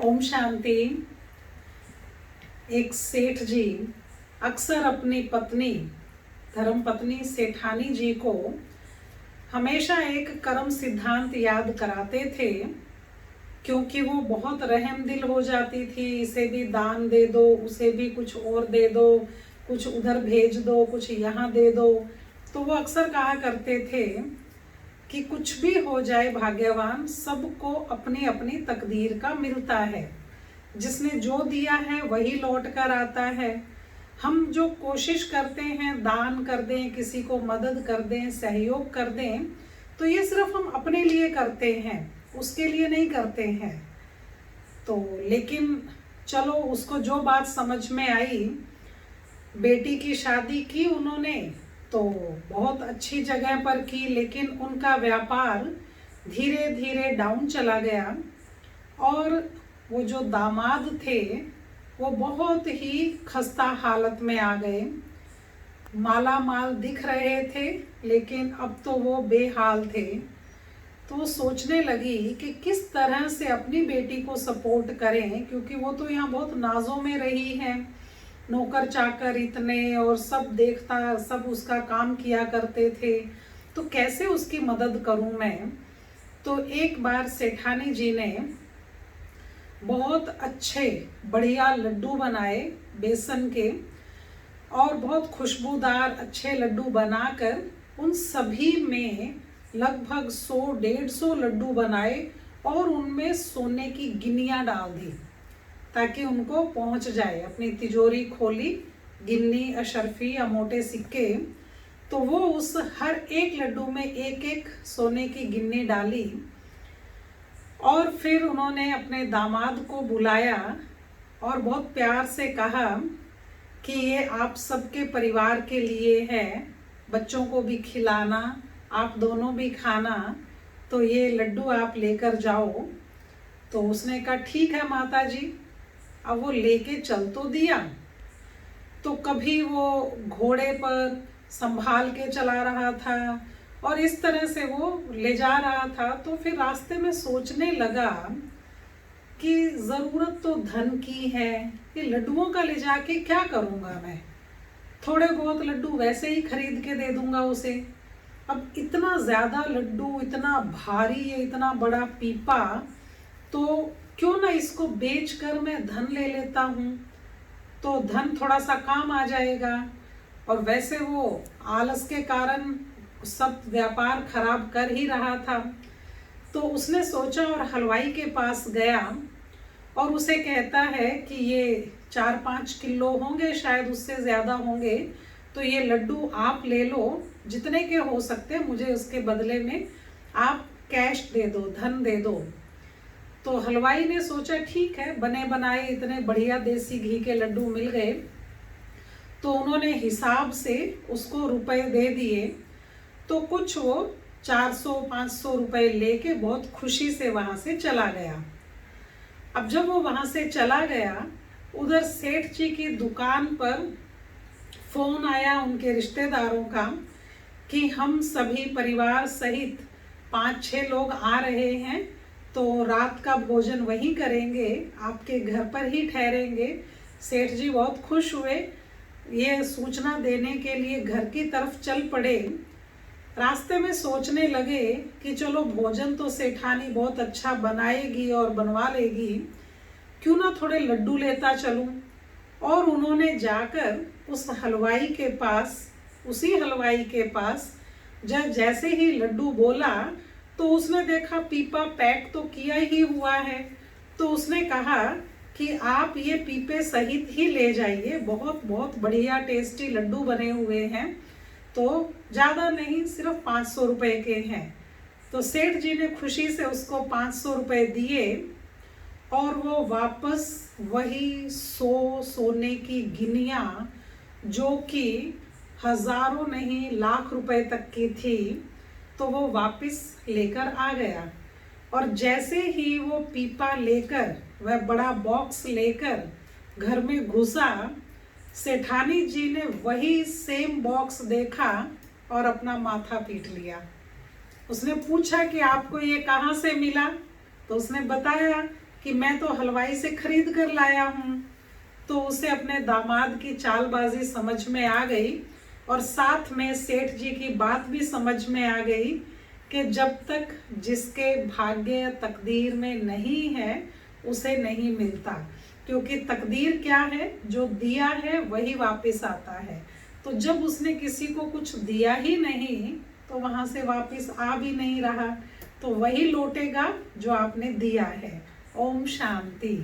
ओम शांति। एक सेठ जी अक्सर अपनी पत्नी धर्मपत्नी सेठानी जी को हमेशा एक कर्म सिद्धांत याद कराते थे, क्योंकि वो बहुत रहम दिल हो जाती थी। इसे भी दान दे दो, उसे भी कुछ और दे दो, कुछ उधर भेज दो, कुछ यहाँ दे दो। तो वो अक्सर कहा करते थे कि कुछ भी हो जाए भाग्यवान, सबको अपनी अपनी तकदीर का मिलता है। जिसने जो दिया है वही लौट कर आता है। हम जो कोशिश करते हैं, दान कर दें, किसी को मदद कर दें, सहयोग कर दें, तो ये सिर्फ हम अपने लिए करते हैं, उसके लिए नहीं करते हैं। तो लेकिन चलो, उसको जो बात समझ में आई, बेटी की शादी की उन्होंने तो बहुत अच्छी जगह पर की, लेकिन उनका व्यापार धीरे धीरे डाउन चला गया और वो जो दामाद थे वो बहुत ही खस्ता हालत में आ गए। माला माल दिख रहे थे, लेकिन अब तो वो बेहाल थे। तो वो सोचने लगी कि किस तरह से अपनी बेटी को सपोर्ट करें, क्योंकि वो तो यहाँ बहुत नाजों में रही है। नौकर चाकर इतने, और सब देखता, सब उसका काम किया करते थे, तो कैसे उसकी मदद करूं मैं। तो एक बार सेठानी जी ने बहुत अच्छे बढ़िया लड्डू बनाए बेसन के, और बहुत खुशबूदार अच्छे लड्डू बनाकर उन सभी में लगभग 100-150 लड्डू बनाए और उनमें सोने की गिन्नियाँ डाल दी ताकि उनको पहुंच जाए। अपनी तिजोरी खोली, गिन्नी, अशरफी या मोटे सिक्के, तो वो उस हर एक लड्डू में एक एक सोने की गिन्नी डाली। और फिर उन्होंने अपने दामाद को बुलाया और बहुत प्यार से कहा कि ये आप सबके परिवार के लिए है, बच्चों को भी खिलाना, आप दोनों भी खाना, तो ये लड्डू आप लेकर जाओ। तो उसने कहा ठीक है माता जी। अब वो लेके चल तो दिया, तो कभी वो घोड़े पर संभाल के चला रहा था और इस तरह से वो ले जा रहा था। तो फिर रास्ते में सोचने लगा कि ज़रूरत तो धन की है, ये लड्डुओं का ले जाके क्या करूँगा मैं। थोड़े बहुत लड्डू वैसे ही खरीद के दे दूँगा उसे। अब इतना ज़्यादा लड्डू, इतना भारी है, इतना बड़ा पीपा, तो क्यों ना इसको बेचकर मैं धन ले लेता हूँ, तो धन थोड़ा सा काम आ जाएगा। और वैसे वो आलस के कारण सब व्यापार खराब कर ही रहा था। तो उसने सोचा और हलवाई के पास गया और उसे कहता है कि ये 4-5 किलो होंगे, शायद उससे ज़्यादा होंगे, तो ये लड्डू आप ले लो, जितने के हो सकते, मुझे उसके बदले में आप कैश दे दो, धन दे दो। तो हलवाई ने सोचा ठीक है, बने बनाए इतने बढ़िया देसी घी के लड्डू मिल गए, तो उन्होंने हिसाब से उसको रुपए दे दिए। तो कुछ वो 400-500 रुपए लेके बहुत खुशी से वहाँ से चला गया। अब जब वो वहाँ से चला गया, उधर सेठ जी की दुकान पर फ़ोन आया उनके रिश्तेदारों का कि हम सभी परिवार सहित 5-6 लोग आ रहे हैं, तो रात का भोजन वहीं करेंगे, आपके घर पर ही ठहरेंगे। सेठ जी बहुत खुश हुए, ये सूचना देने के लिए घर की तरफ चल पड़े। रास्ते में सोचने लगे कि चलो, भोजन तो सेठानी बहुत अच्छा बनाएगी और बनवा लेगी, क्यों ना थोड़े लड्डू लेता चलूं। और उन्होंने जाकर उस हलवाई के पास, उसी हलवाई के पास जब जैसे ही लड्डू बोला, तो उसने देखा पीपा पैक तो किया ही हुआ है। तो उसने कहा कि आप ये पीपे सहित ही ले जाइए, बहुत बहुत बढ़िया टेस्टी लड्डू बने हुए हैं, तो ज़्यादा नहीं, सिर्फ 500 रुपए के हैं। तो सेठ जी ने खुशी से उसको 500 रुपए दिए और वो वापस वही 100 सोने की गिन्नियाँ, जो कि हजारों नहीं लाख रुपए तक की थी, तो वो वापस लेकर आ गया। और जैसे ही वो पीपा लेकर, वह बड़ा बॉक्स लेकर घर में घुसा, सेठानी जी ने वही सेम बॉक्स देखा और अपना माथा पीट लिया। उसने पूछा कि आपको ये कहाँ से मिला, तो उसने बताया कि मैं तो हलवाई से खरीद कर लाया हूँ। तो उसे अपने दामाद की चालबाजी समझ में आ गई और साथ में सेठ जी की बात भी समझ में आ गई कि जब तक जिसके भाग्य तकदीर में नहीं है उसे नहीं मिलता, क्योंकि तकदीर क्या है, जो दिया है वही वापस आता है। तो जब उसने किसी को कुछ दिया ही नहीं तो वहाँ से वापस आ भी नहीं रहा, तो वही लौटेगा जो आपने दिया है। ओम शांति।